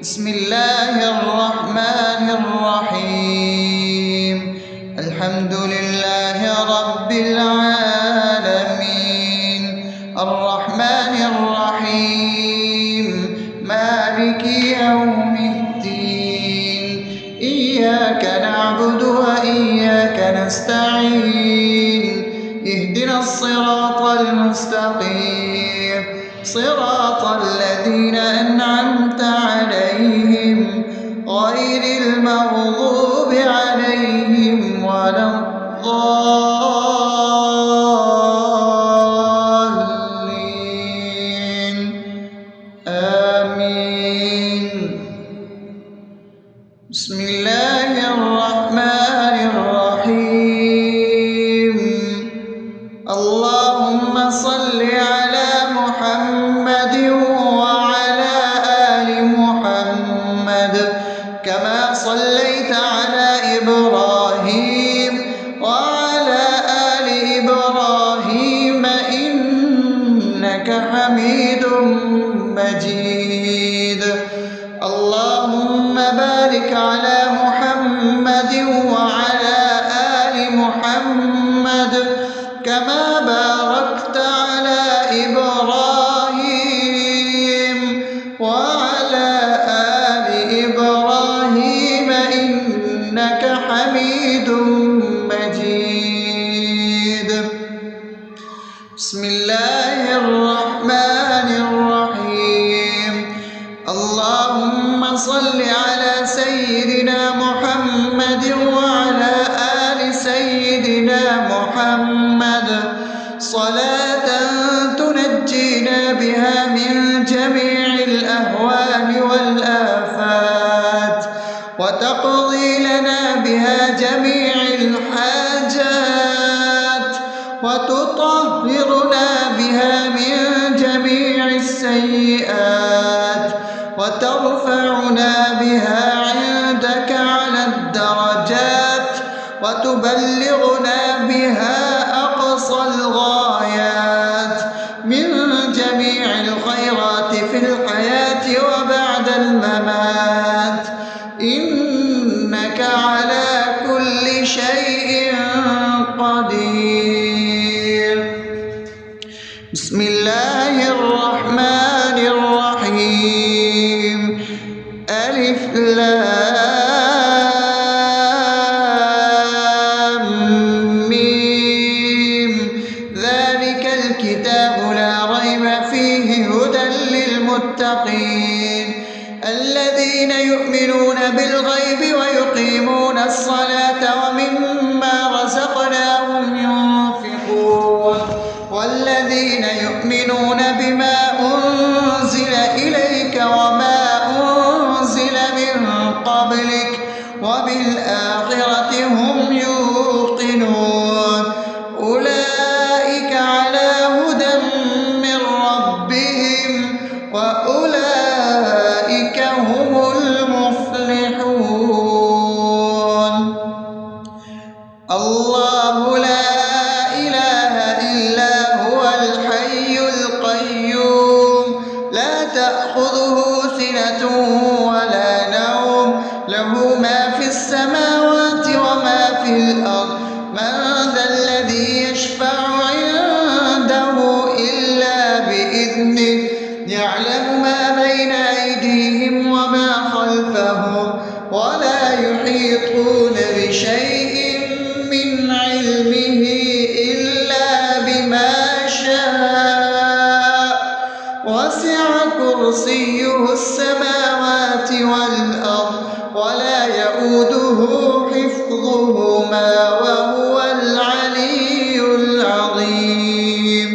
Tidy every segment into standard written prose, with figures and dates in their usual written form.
بسم الله الرحمن الرحيم. الحمد لله رب العالمين، الرحمن الرحيم، مالك يوم الدين. إياك نعبد وإياك نستعين، اهدنا الصراط المستقيم، صراط الذين أنعمت عليهم غير المغضوب عليهم ولا الضالين. آمين. بسم الله الرحمن الرحيم. اللهم صل على محمد وعلى آل محمد كما صليت على إبراهيم وعلى آل إبراهيم إنك حميد مجيد. اللهم بارك على محمد وعلى آل محمد كما باركت على إبراهيم وعلى آل إبراهيم إنك حميد مجيد. بسم الله الرحمن الرحيم. اللهم صل على سيدنا محمد وعلى آل سيدنا محمد صلاة تنجينا بها من جميع الأهوال والآفات، وتقضي لنا بها جميع الحاجات، وتطهرنا بها من جميع السيئات، وترفعنا بها عندك على الدرجات، وتبلغنا بها أقصى الغايات من جميع الخيرات في الحياة وبعد الممات، إنك على كل شيء قدير. بسم الله الرحمن الرحيم. ألف لام ميم. ذلك الكتاب لا ريب فيه هدى للمتقين الذين يؤمنون بالغيب ويقيمون الصلاة ومما رزقناهم ينفقون والذين يؤمنون بما أنزل إليك وما أنزل من قبلك وبالآخرة هم يوقنون أولئك على هدى من ربهم وأولئك هم المفلحون. الله لا إله إلا هو الحي القيوم لا تأخذه سنة ولا نوم له ما في السماوات وما في الأرض. من ذا الذي يشفع عنده إلا بإذنه يعلم ما بين أيديهم وما خلفهم ولا يحيطون بشيء من علمه إلا بما شاء وسع كرسيه السماوات والأرض ولا يؤوده حفظهما وهو العلي العظيم.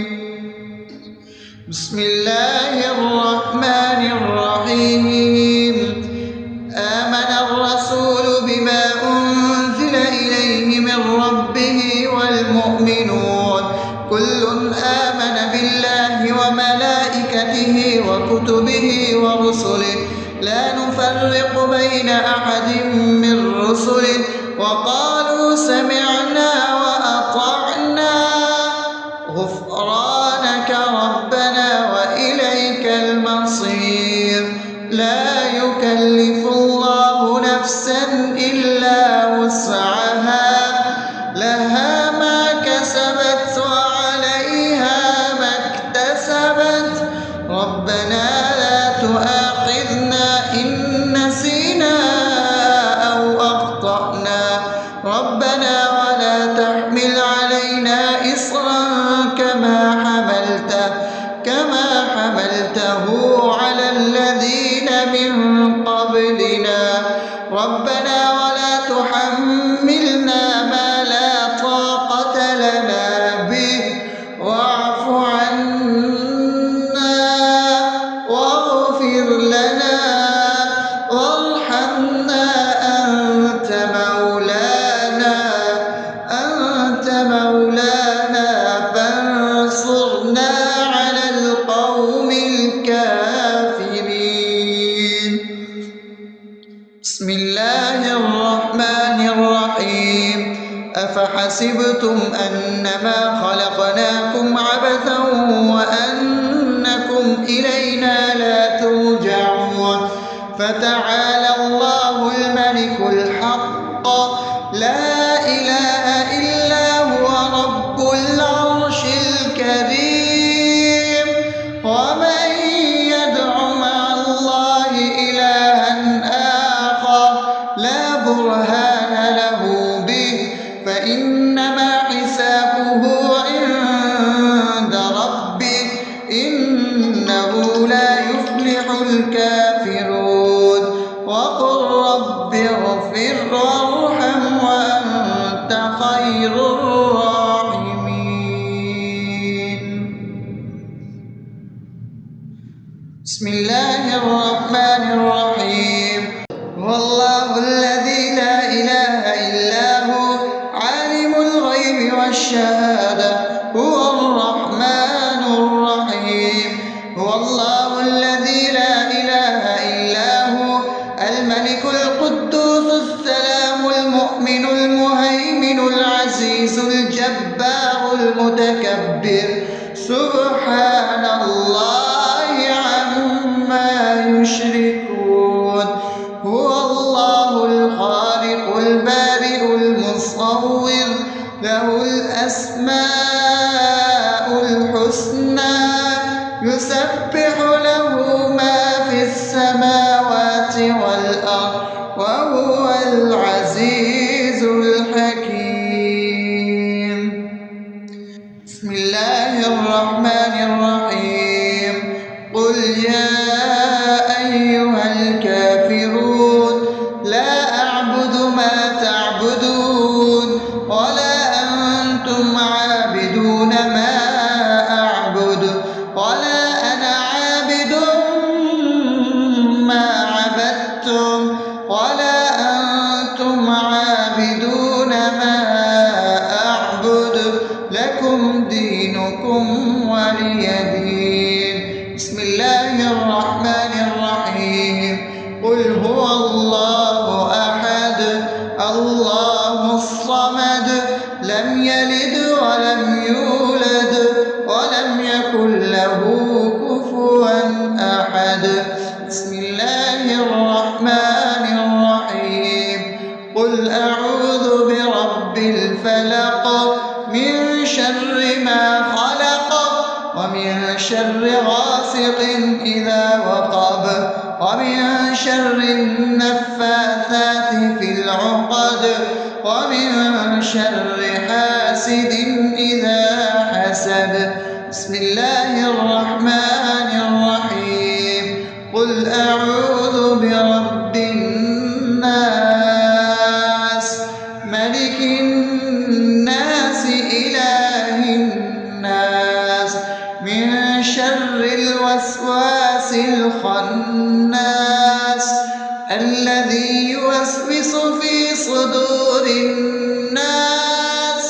بسم الله الرحمن الرحيم. آمن الرسول بما أنزل إليه من ربه والمؤمنون كل آمن بالله وملائكته وكتبه ورسله لا نفرق بين أحد من رسله وقالوا سمعنا وأطعنا غفرانك ربنا وإليك المصير. لا يكلف يكلف الله نفسا إلا وسعها لها ما كسبت وعليها ما اكتسبت ربنا لا تؤاخذنا إن نسينا أو أخطأنا ربنا ولا تحمل علينا إصرا كما حملته على الذين من قبلنا ربنا ولا تحملنا ما لا طاقة لنا به واعف عنا واغفر لنا وارحمنا أنت مولانا فانصرنا على القوم الكافرين. بسم الله الرحمن الرحيم أفحسبتم أنما خلقناكم عبثا وأنكم إلينا لا ترجعون فتعالى الله الملك الحق لا إله إلا هو رب العرش الكريم ومن يدع مع الله إلها آخر لا برهان له به فإنما حسابه عند ربه إنه لا يفلح الكافرون وقل رب اغفر وارحم وأنت خير الراحمين. بسم الله الرحمن الرحيم هو الله الذي لا إله إلا هو عالم الغيب والشهادة هو الرحمن الرحيم هو الله الذي لا إله إلا هو الملك القدوس السلام المؤمن المهيمن العزيز الجبار المتكبر سبحان الله عما يشركون هو الله الخالق البارئ المصور له الأسماء الحسنى يسبح له ما في السماوات والأرض وهو العزيز الحكيم. بسم الله الرحمن الرحيم قل يا أيها الكافرون لا أعبد ما تعبدون ولا أنتم عابدون ما أعبد ولا أنا عابد ما عبدتم ولا أنتم عابدون ما أعبد لكم دينكم ولي دين. بسم الله الرحمن الرحيم قل هو الله أحد الله الصمد لم يلد ولم يولد ولم يكن له كفوا أحد. بسم الله الرحمن الرحيم قل أعوذ برب الفلق من شر ما خلق ومن شر غاسق إذا وقب ومن شر النفاثات في العقد ومن شر حاسد إذا حسد. بسم الله الرحمن الرحيم قل أعوذ برب الناس ملك الناس إله الناس من شر الوسواس الخناس الذي يوسوس في صدور الناس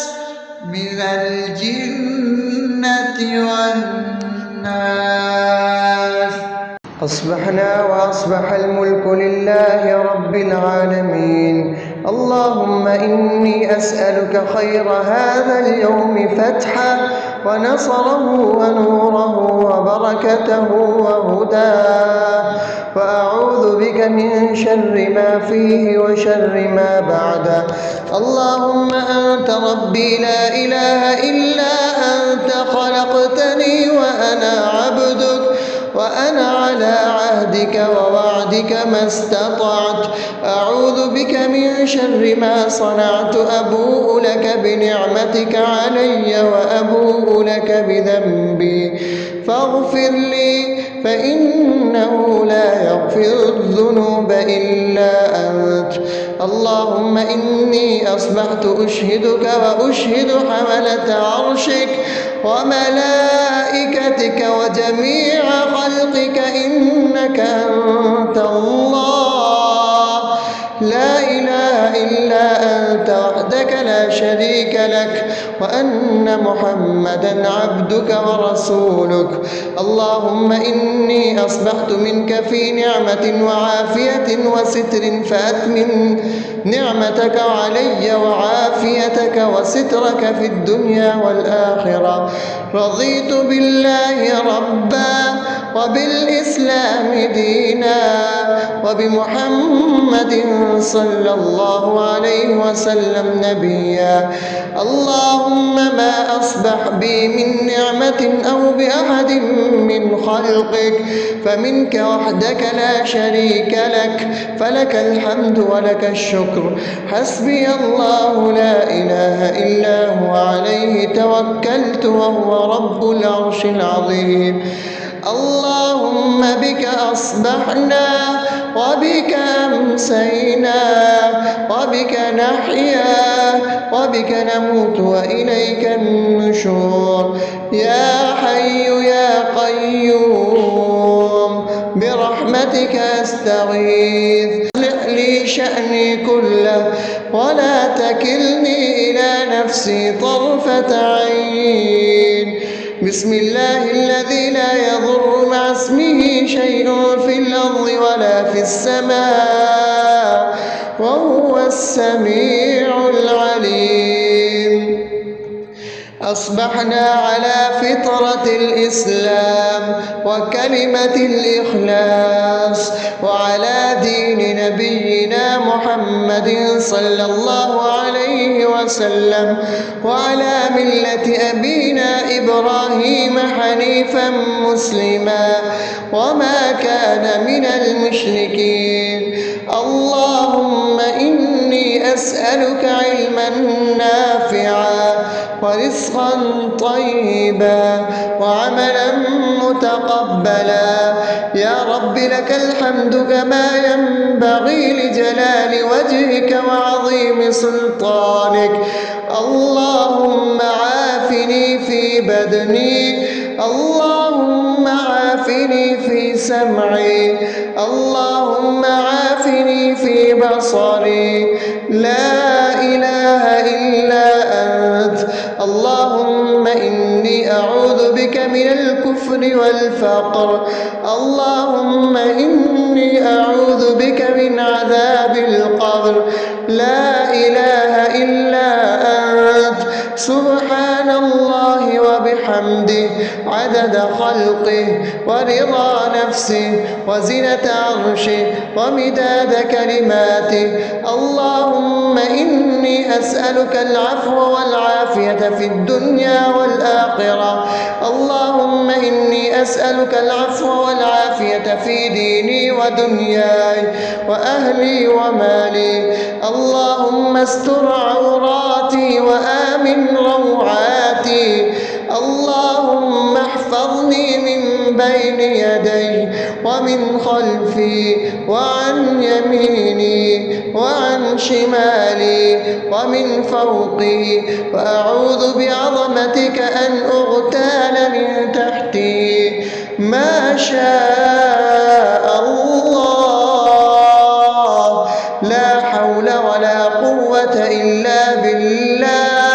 من الجنة والناس. أصبحنا وأصبح الملك لله رب العالمين. اللهم إني أسألك خير هذا اليوم فتحه ونصره ونوره وبركته وهداه، وأعوذ بك من شر ما فيه وشر ما بعده. اللهم أنت ربي لا إله إلا أنت، خلقتني وأنا عبدك، وأنا على عهدك ووعدك ما استطعت. أعوذ بك من شر ما صنعت، أبوء لك بنعمتك علي وأبوء لك بذنبي، فاغفر لي فإنه لا يغفر الذنوب إلا أنت. اللهم إني أصبحت أشهدك وأشهد حملة عرشك وملائكتك وجميع خلقك إنك أنت الله، لا إله إلا أنت وحدك لا شريك لك، وأن محمدا عبدك ورسولك. اللهم إني أصبحت منك في نعمة وعافية وستر، فأتمم نعمتك علي وعافيتك وسترك في الدنيا والآخرة. رضيت بالله ربا وبالإسلام دينا وبمحمد صلى الله عليه وسلم نبيا. اللهم ما أصبح بي من نعمة أو بأحد من خلقك فمنك وحدك لا شريك لك، فلك الحمد ولك الشكر. حسبي الله لا إله إلا هو، عليه توكلت وهو رب العرش العظيم. اللهم بك أصبحنا وبك أمسينا وبك نحيا وبك نموت وإليك النشور. يا حي يا قيوم برحمتك أستغيث، أصلح لي شأني كله ولا تكلني إلى نفسي طرفة عين. بسم الله الذي لا يضر مع اسمه شيء في الأرض ولا في السماء وهو السميع العليم. أصبحنا على فطرة الإسلام وكلمة الإخلاص وعلى دين نبينا محمد صلى الله عليه وسلم وعلى ملة أبينا إبراهيم حنيفا مسلما وما كان من المشركين. اللهم إني أسألك علما نافعا ورزقا طيبا وعملا متقبلا. يا رب لك الحمد كما ينبغي لجلال وجهك وعظيم سلطانك. اللهم عافني في بدني، اللهم عافني في سمعي، اللهم عافني في بصري. لا إله إلا أنت. اللهم إني أعوذ بك من الكفر والفقر. اللهم إني أعوذ بك من عذاب القبر. لا إله إلا أنت. سبحان الله وبحمده عدد خلقه ورضا نفسه وزنة عرشه ومداد كلماته. اللهم إني أسألك العفو والعافية في الدنيا والآخرة. اللهم إني أسألك العفو والعافية في ديني ودنياي وأهلي ومالي. اللهم استر عوراتي وآمن روعاتي. اللهم احفظني من بين يدي ومن خلفي وعن يميني وعن شمالي ومن فوقي، وأعوذ بعظمتك أن أغتال من تحتي. ما شاء الله، لا حول ولا قوة إلا بالله.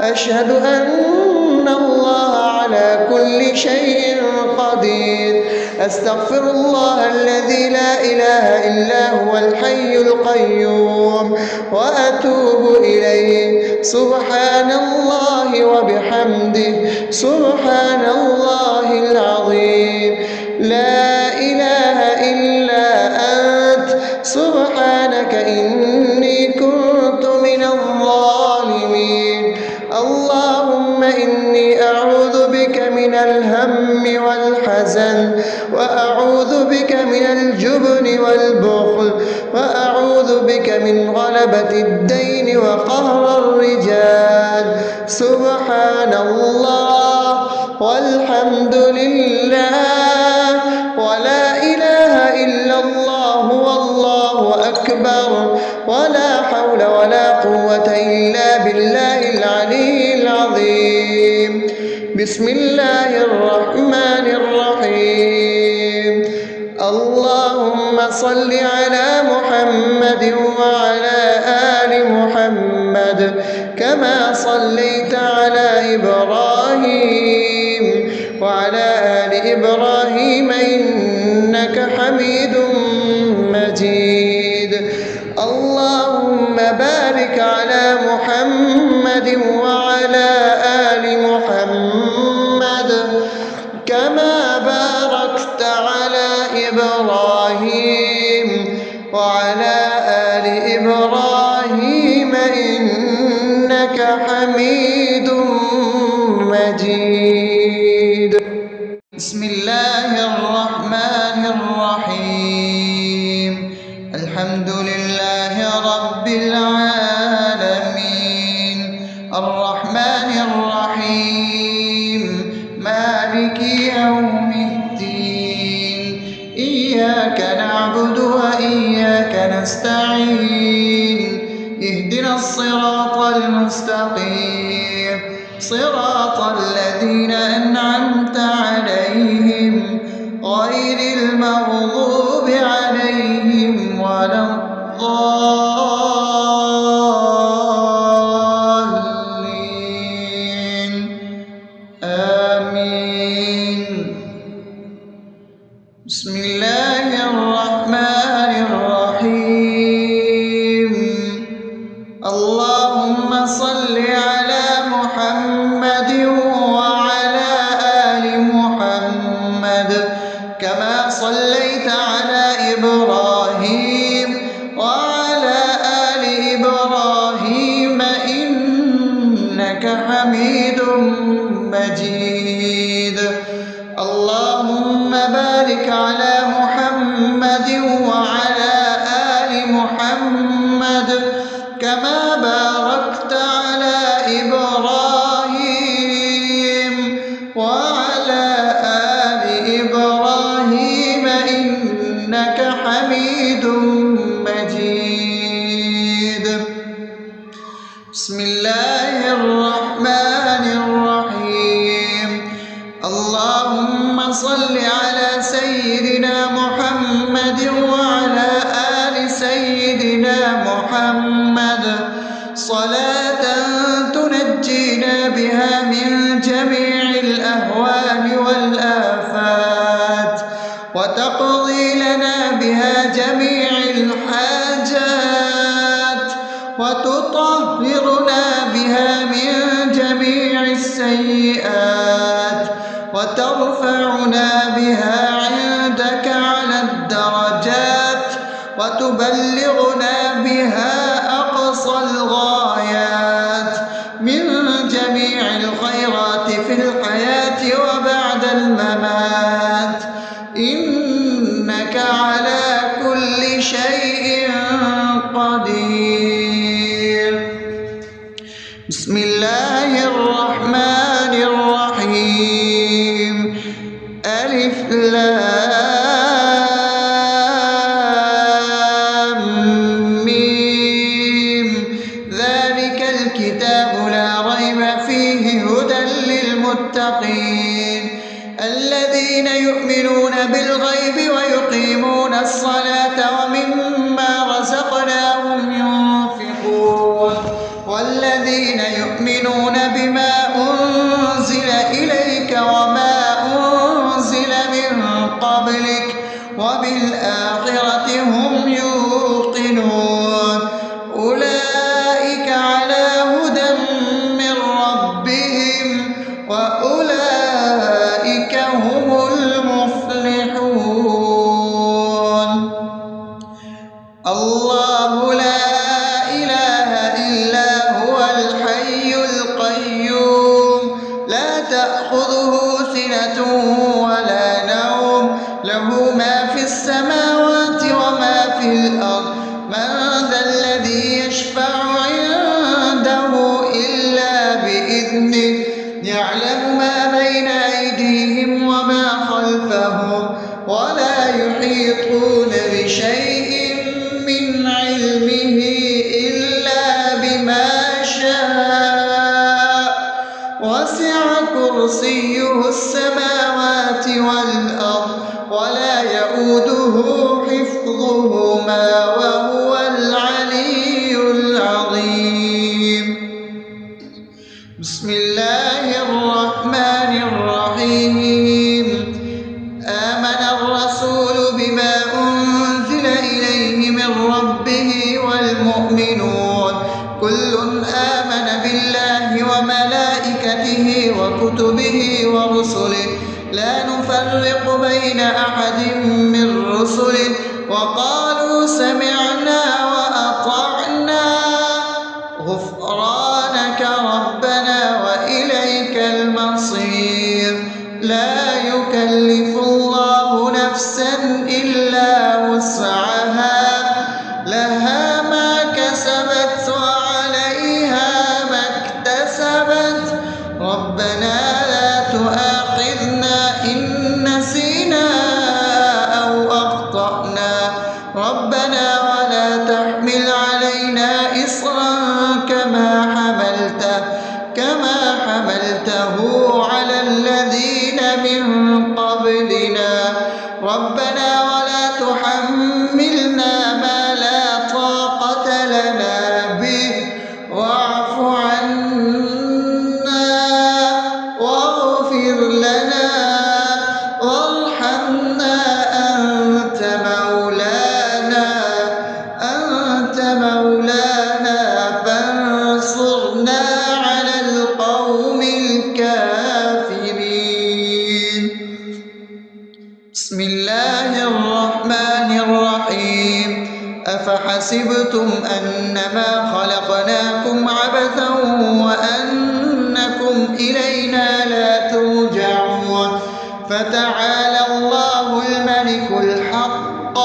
أشهد أن الله على كل شيء قدير. أستغفر الله الذي لا إله إلا هو الحي القيوم وأتوب إليه. سبحان الله وبحمده سبحان الله العظيم. لا إله إلا أنت سبحانك إني كنت من الظالمين. اللهم إني أعوذ بك من الهم والحزن، وأعوذ بك من الجبن والبخل، وأعوذ بك من غلبة الدين وقهر الرجال. سبحان الله والحمد لله ولا إله إلا الله والله أكبر ولا حول ولا قوة إلا بالله العلي العظيم. بسم الله الرحمن الرحيم. اللهم صل على محمد وعلى آل محمد كما صليت على إبراهيم وعلى آل إبراهيم إنك حميد مجيد. اللهم بارك على محمد وعلى آل محمد كما باركت على إبراهيم وعلى آل إبراهيم إنك حميد مجيد. بسم الله الرحمن الرحيم. الحمد لله رب العالمين الرحمن الرحيم مالك يوم الدين. إياك نعبد وإياك نستعين. اهدنا الصراط المستقيم صراط الذين أنعمت عليهم غير المغضوب عليهم ولا الضالين. آمين. بسم الله الرحمن الرحيم. اللهم صل على محمد وعلى آل محمد كما صليت على إبراهيم وعلى آل إبراهيم إنك حميد مجيد. اللهم بارك على محمد وعلى آل محمد كما باركت على إبراهيم وعلى آل إبراهيم إنك حميد مجيد. بسم الله الرحمن الرحيم. اللهم صل على سيدنا محمد وعلى آل سيدنا محمد صلاة تنجينا بها من جميع الأهوال والآفات وتقضي لنا بها جميع الحاجات وتطهرنا بها من جميع السيئات وترفعنا بها عندك على الدرجات وتبلغنا بها أقصى الغايات من جميع الخيرات في الحياة وبعد الممات إنك على كل شيء قدير. بسم الله الرحمن الرحيم. ألف لام ميم. ذلك الكتاب لا ريب فيه هدى للمتقين الذين يؤمنون بالغيب ويقيمون الصلاة ومما رزقناهم الله لا إله إلا هو الحي القيوم لا تأخذه سنة ولا نوم له ما في السماوات وما في الأرض من ذا الذي يشفع عنده إلا بإذنه يعلم ما بين أيديهم وما خلفهم ولا يحيطون بشيء من علمه إلا بما شاء وسع كرسيه السماوات والأرض ولا يئوده حفظهما وهو العلي العظيم بسم الله الرحمن الرحيم آمن الرسول بما أنزل إليه من ربه والمؤمنون كل آمن بالله وملائكته وكتبه ورسله لا نفرق بين أحد من رسله وقالوا سمعنا وأطعنا غفرانك ربنا وإليك المصير لا يكلف الله نفسا إلا وسعها لها ما كسبت وعليها ما اكتسبت ربنا لا تؤاخذنا إن نسينا أو أخطأنا ربنا ولا تحمل علينا إصرا كما حملته على الذين من قبلنا ربنا ولا تحملنا ما لا طاقة لنا به واعف عنا واغفر لنا وارحمنا أنت مولانا فانصرنا على القوم الكافرين بسم الله الرحمن الرحيم أفحسبتم أنما خلقناكم عبثا وأنكم إلينا لا ترجعون فتعالى الله الملك الحق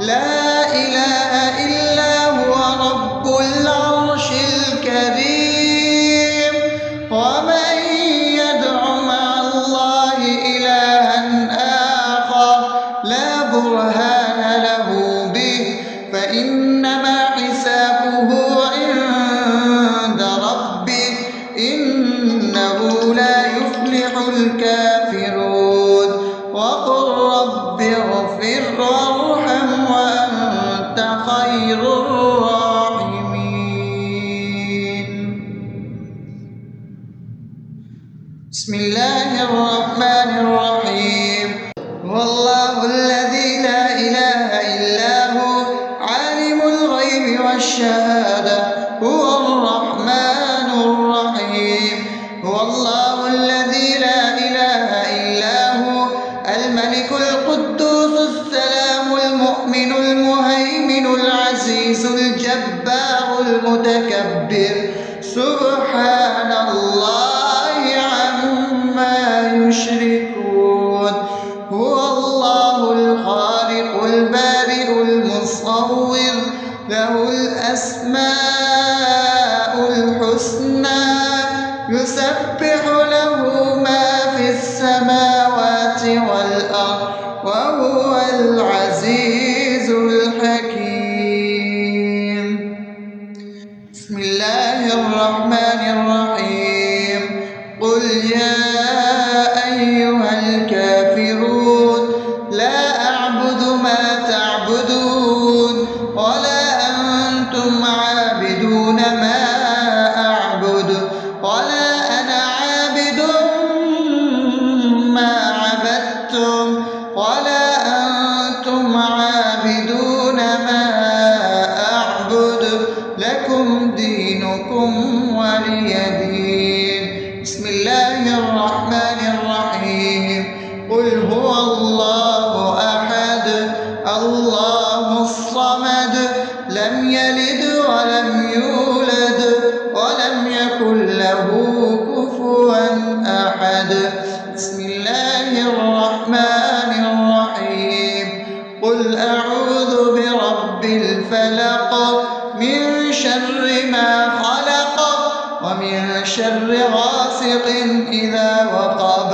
لا إله إلا هو رب العرش الكريم ومن يدع مع الله إلها آخر لا برهان له به فإنما حسابه عند ربه إنه لا يفلح الكافرون وقل رب اغفر وارحم وأنت خير الراحمين بسم الله الرحمن الرحيم هو الله الذي لا إله إلا هو عالم الغيب والشهادة هو الرحمن الرحيم هو الله الذي لا إله إلا هو الملك القدوس السلام المؤمن المهيمن العزيز الجبار المتكبر سبحان الله عما يشركون هو الله الخالق البارئ المصور له الأسماء الحسنى يسبح له ما في السماوات والأرض وهو العزيز الحكيم بسم الله الرحمن الرحيم قل يا أيها الكافرون لا أعبد ما تعبدون ولا أنتم عابدون ما أعبد ولا أنا عابد ما عبدتم ولا أنتم عابدون ما أعبد لكم دينكم ولي دين بسم الله الرحمن الرحيم قل هو الله أحد الله الصمد لم يلد ولم يولد ولم يكن له كفوا أحد. بسم الله الرحمن الرحيم. قل أعوذ برب الفلق من شر ما خلق ومن شر غاسق إذا وقب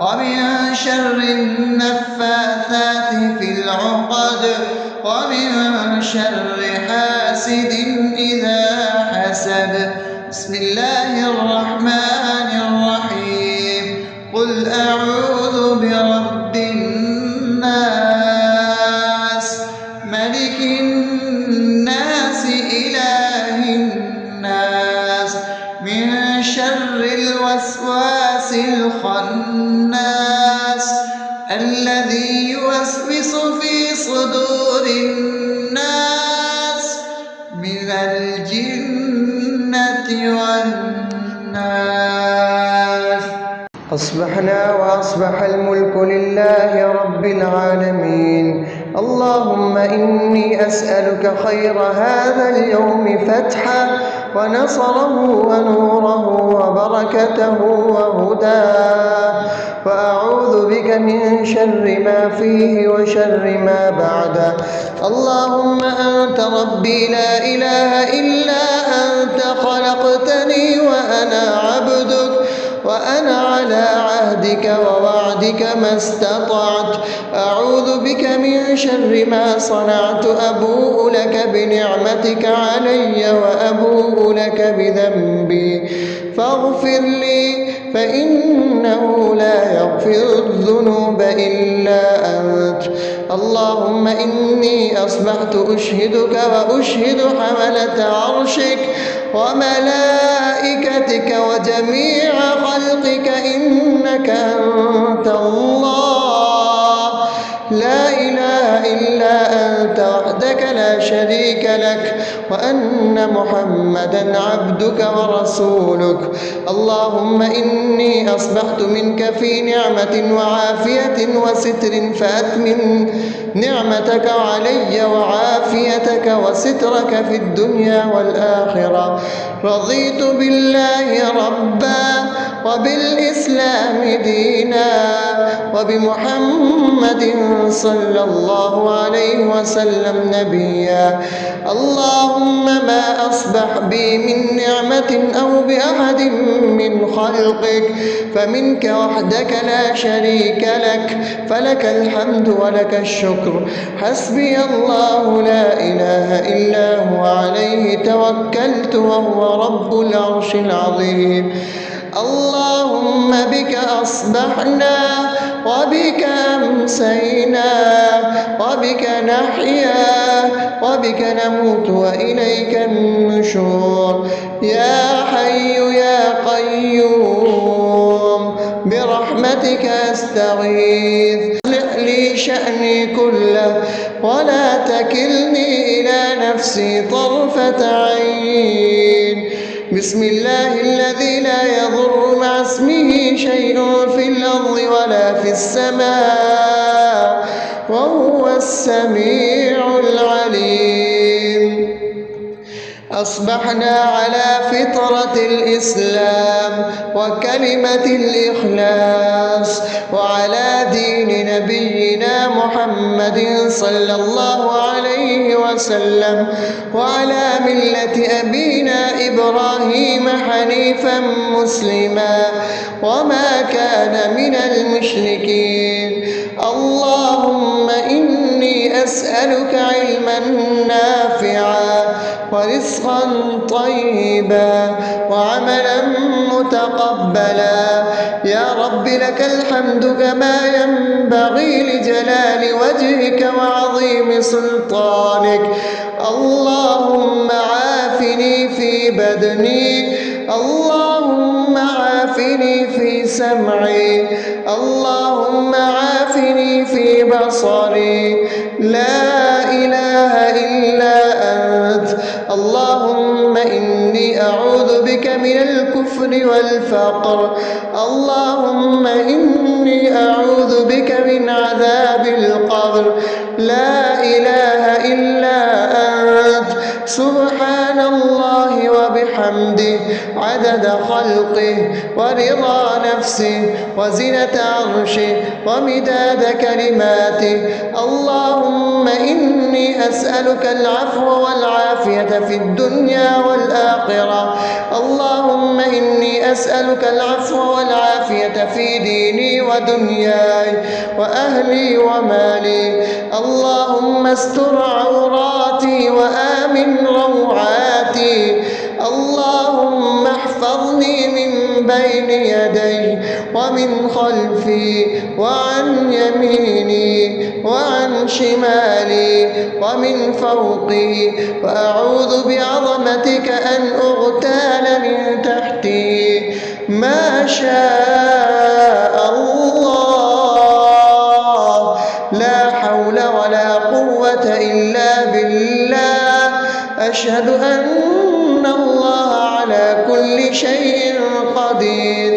ومن شر النفاثات في العقد ومن شر حاسد إذا حسد. بسم الله الرحمن الرحيم. قل أعوذ برب الناس ملك الناس إله الناس من شر الوسواس الخناس الذي يوسوس في صدور الناس من الجنة والناس. أصبحنا وأصبح الملك لله رب العالمين. اللهم إني أسألك خير هذا اليوم فتحه ونصره ونوره وبركته وهداه، وأعوذ بك من شر ما فيه وشر ما بعده. اللهم أنت ربي لا إله إلا أنت، خلقتني وأنا عبدك وأنا على عهدك ووعدك ما استطعت. أعوذ بك من شر ما صنعت. أبوء لك بنعمتك علي وأبوء لك بذنبي فاغفر لي، فإنه لا يغفر الذنوب إلا أنت. اللهم إني أصبحت أشهدك وأشهد حملة عرشك وملائكتك وجميع خلقك إنك أنت الله لا إله إلا أنت وحدك لا شريك لك، وأن محمدا عبدك ورسولك. اللهم إني أصبحت منك في نعمة وعافية وستر، فأتمم نعمتك علي وعافيتك وسترك في الدنيا والآخرة. رضيت بالله ربا وبالإسلام دينا وبمحمد صلى الله عليه وسلم نبيا. اللهم ما أصبح بي من نعمة أو بأحد من خلقك فمنك وحدك لا شريك لك، فلك الحمد ولك الشكر. حسبي الله لا إله إلا هو عليه توكلت وهو رب العرش العظيم. اللهم بك أصبحنا وبك أمسينا وبك نحيا وبك نموت وإليك النشور. يا حي يا قيوم برحمتك أستغيث. أصلح لي شأني كله ولا تكلني إلى نفسي طرفة عين. بسم الله الذي لا يضر مع اسمه شيء في الأرض ولا في السماء وهو السميع العليم. أصبحنا على فطرة الإسلام وكلمة الإخلاص وعلى دين نبينا محمد صلى الله عليه وسلم وعلى ملة أبينا إبراهيم حنيفا مسلما وما كان من المشركين. اللهم إني أسألك علما نافعا ورزقا طيبا وعملا متقبلا. يا رب لك الحمد كما ينبغي لجلال وجهك وعظيم سلطانك. اللهم عافني في بدني، اللهم عافني في سمعي، اللهم عافني في بصري. لا إله إلا أنت. اللهم إني أعوذ بك من الكفر والفقر. اللهم إني أعوذ بك من عذاب القبر. لا إله إلا أنت. سبحان الله وبحمده عدد خلقه ورضا نفسه وزنة عرشه ومداد كلماته. اللهم إني أسألك العفو والعافية في الدنيا والآخرة. اللهم إني أسألك العفو والعافية في ديني ودنياي وأهلي ومالي. اللهم استر عوراتي وآمن روعاتي. اللهم احفظني من بين يدي ومن خلفي وعن يميني وعن شمالي ومن فوقي، وأعوذ بعظمتك أن أغتال من تحتي. ما شاء الله، لا حول ولا قوة إلا بالله. أشهد أن الله على كل شيء قدير.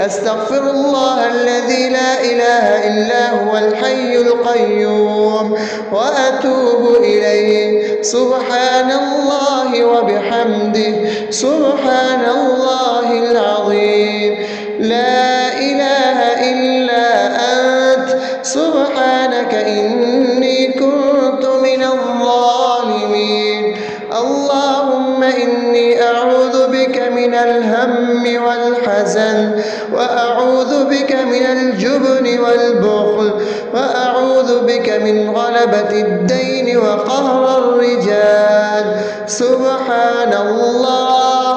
أستغفر الله الذي لا إله إلا هو الحي القيوم وأتوب إليه. سبحان الله وبحمده سبحان الله العظيم. لا إله إلا أنت سبحانك إني كنت من الظالمين. اللهم إني أعوذ بك من الهم والحزن، وأعوذ بك من الجبن والبخل، وأعوذ بك من غلبة الدين وقهر الرجال. سبحان الله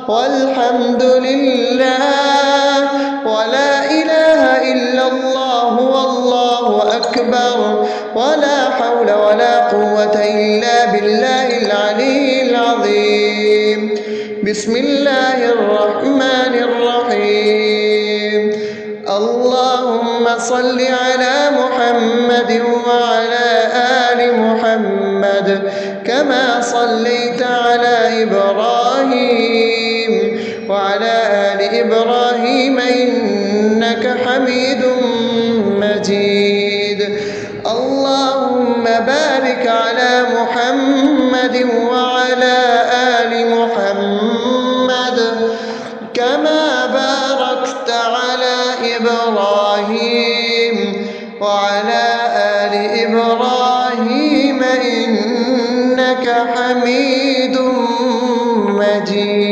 والحمد لله ولا إله إلا الله والله أكبر، ولا حول ولا قوة إلا بالله العلي العظيم. بسم الله الرحمن الرحيم. اللهم صل على محمد وعلى آل محمد كما صليت على إبراهيم وعلى آل إبراهيم إنك حميد مجيد. اللهم بارك على محمد وعلى آل محمد كما باركت على إبراهيم وعلى آل إبراهيم إنك حميد مجيد.